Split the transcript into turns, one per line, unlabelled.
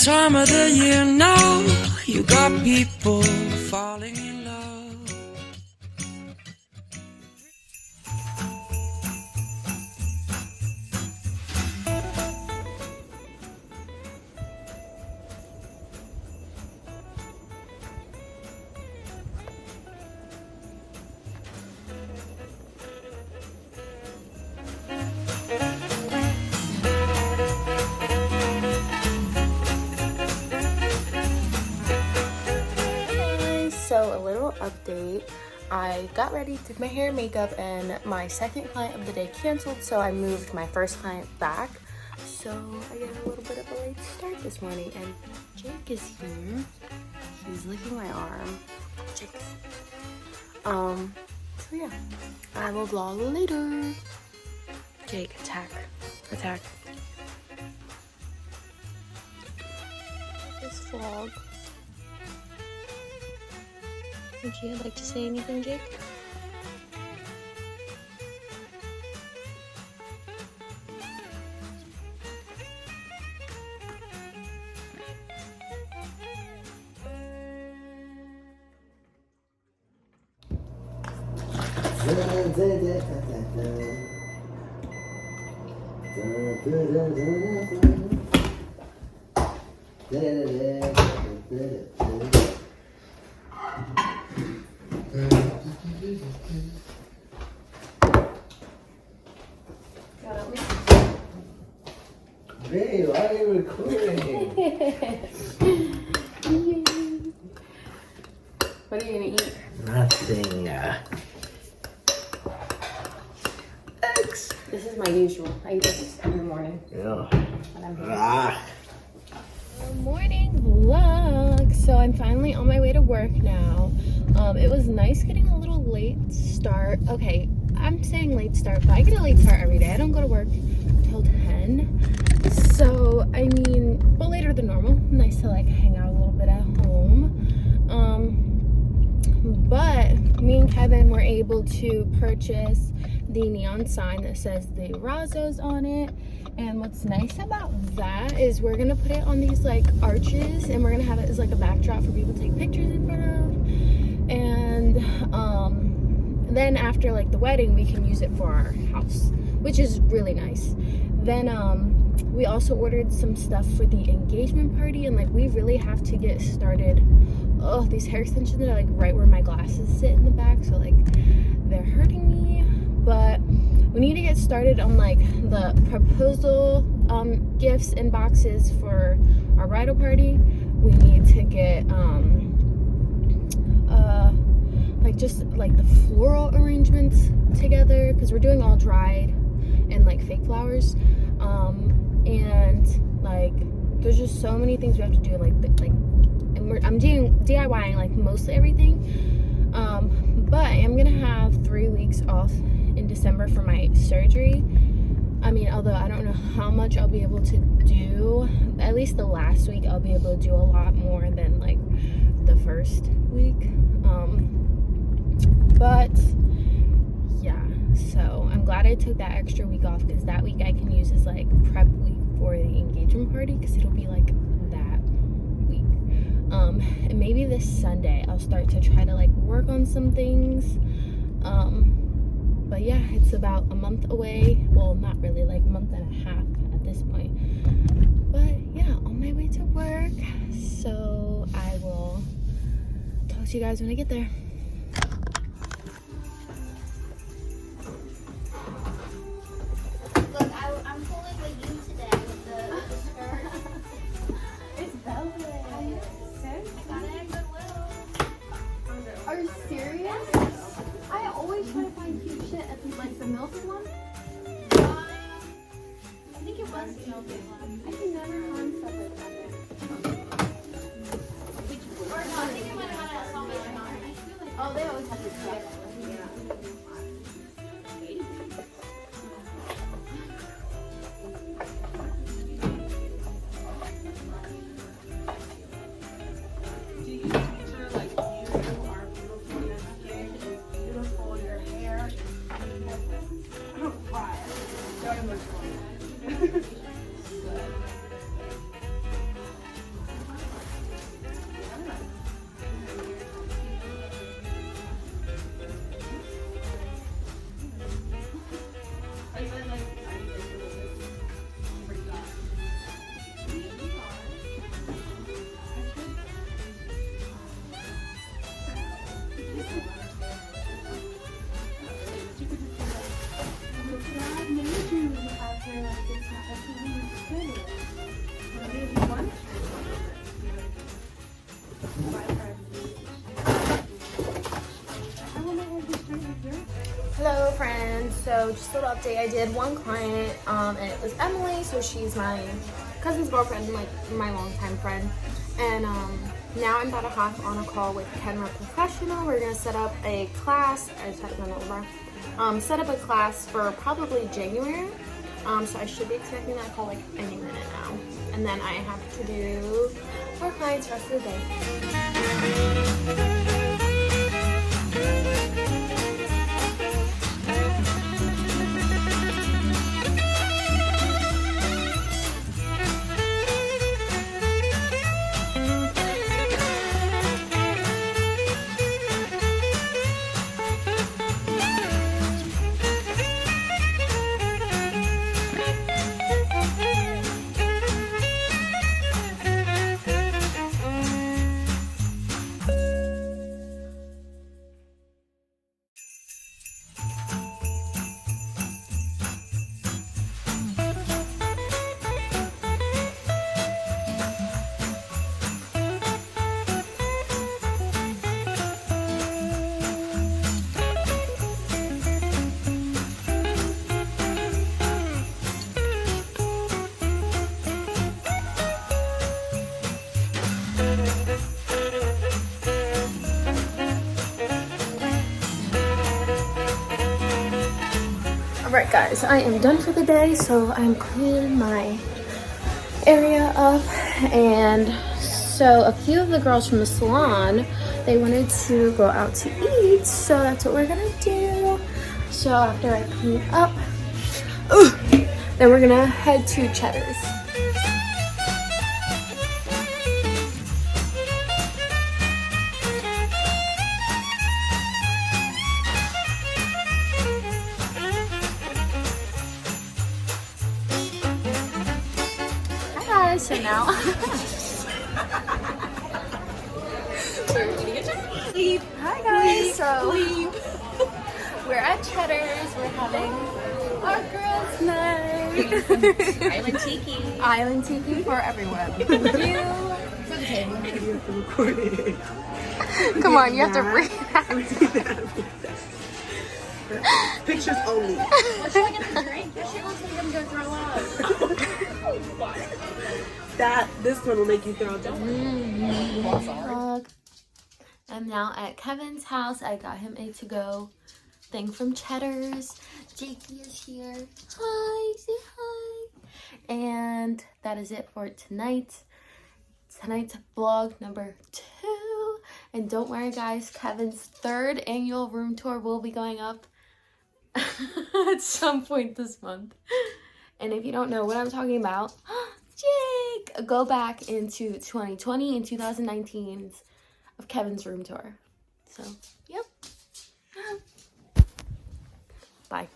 time of the year now. You got people falling in love.
So a little update, I got ready, did my hair and makeup, and my second client of the day canceled, so I moved my first client back. So I got a little bit of a late start this morning, and Jake is here. He's licking my arm. Jake. So yeah, I will vlog later. Jake, attack. Attack. This vlog. Would you like to say anything, Jake?
Babe, why are you recording?
What are you gonna eat?
Nothing. Eggs.
This is my usual. I eat this every morning.
Yeah.
When I'm here.
Morning vlog. So I'm finally on my way to work now. It was nice getting a little late start. Okay, I'm saying late start, but I get a late start every day. I don't go to work till 10. So I mean, but later than normal. Nice to like hang out a little bit at home. But me and Kevin were able to purchase the neon sign that says the Razos on it. And what's nice about that is we're gonna put it on these like arches, and we're gonna have it as like a backdrop for people to take pictures in front of. And then after like the wedding, we can use it for our house, which is really nice. Then we also ordered some stuff for the engagement party, and like we really have to get started. Oh, these hair extensions are like right where my glasses sit in the back, so like they're hurting me. But we need to get started on like the proposal gifts and boxes for our bridal party. We need to get like just like the floral arrangements together, because we're doing all dried and like fake flowers. And like there's just so many things we have to do, and I'm doing DIYing like mostly everything. But I am gonna have 3 weeks off in December for my surgery. I mean, although I don't know how much I'll be able to do, at least the last week I'll be able to do a lot more than like the first week. But yeah, so I'm glad I took that extra week off, because that week I can use as like prep week for the engagement party, because it'll be like that week. And maybe this Sunday I'll start to try to like work on some things. But yeah, it's about a month away. Well, not really, like a month and a half at this point. But yeah, on my way to work. So I will talk to you guys when I get there.
Look, I'm pulling the U today with the skirt.
It's velvet.
I got it at Goodwill.
Are you serious? I always try to find cute shit at like the melted one.
I think it was the melted one.
I can never find stuff like that.
Or no, I think it might have had a Salon. I feel like
So just a little update. I did one client, and it was Emily. So she's my cousin's girlfriend, like my longtime friend. And now I'm about to hop on a call with Kenra Professional. We're gonna set up a class. I just had to run over. Set up a class for probably January. So I should be expecting that call like any minute now. And then I have to do more clients the rest of the day. Alright guys, I am done for the day, so I'm cleaning my area up. And so a few of the girls from the salon, they wanted to go out to eat, so that's what we're gonna do. So after I clean up, then we're gonna head to Cheddar's. So now sleep. Hi guys. So we're at Cheddar's. We're having our girls' night.
Island Tiki.
Island Tiki for everyone. Come on, you have to bring that.
Pictures only.
Well, she went get the drink. She looks like I'm gonna throw up.
This one will make you throw down.
I'm now at Kevin's house. I got him a to-go thing from Cheddar's. Jakey is here. Hi, say hi. And that is it for tonight. Tonight's vlog number 2. And don't worry guys, Kevin's 3rd annual room tour will be going up at some point this month. And if you don't know what I'm talking about, Jake, go back into 2020 and 2019's of Kevin's room tour. So, yep. Bye.